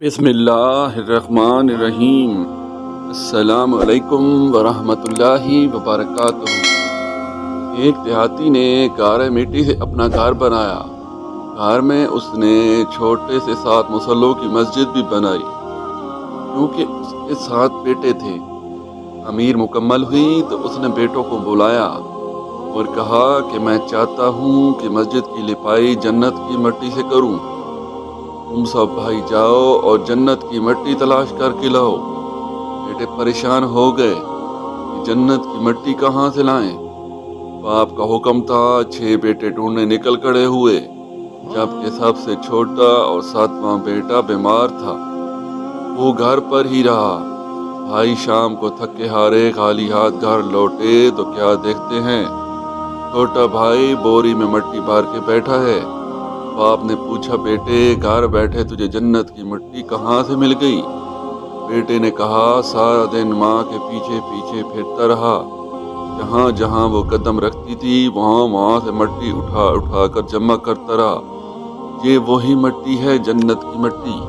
बिस्मिल्लाहिर्रहमानिर्रहीम। अस्सलामु अलैकुम वरहमतुल्लाहि वबरकातुहू। एक देहाती ने गारे मिट्टी से अपना घर बनाया। घर में उसने छोटे से 7 मुसल्लों की मस्जिद भी बनाई, क्योंकि उसके 7 बेटे थे। अमीर मुकम्मल हुई तो उसने बेटों को बुलाया और कहा कि मैं चाहता हूँ कि मस्जिद की लिपाई जन्नत की मिट्टी से करूँ। तुम सब भाई जाओ और जन्नत की मिट्टी तलाश करके लाओ। बेटे परेशान हो गए कि जन्नत की मिट्टी कहाँ से लाएं। बाप का हुक्म था। 6 बेटे ढूंढने निकल खड़े हुए, जबकि सबसे छोटा और 7वां बेटा बीमार था। वो घर पर ही रहा। भाई शाम को थके हारे खाली हाथ घर लौटे तो क्या देखते हैं, छोटा भाई बोरी में मिट्टी भर के बैठा है। बाप ने पूछा, बेटे घर बैठे तुझे जन्नत की मिट्टी कहाँ से मिल गई? बेटे ने कहा, सारा दिन माँ के पीछे पीछे फिरता रहा। जहाँ जहाँ वो कदम रखती थी वहाँ वहाँ से मिट्टी उठा उठा कर जमा करता रहा। ये वही मिट्टी है, जन्नत की मिट्टी।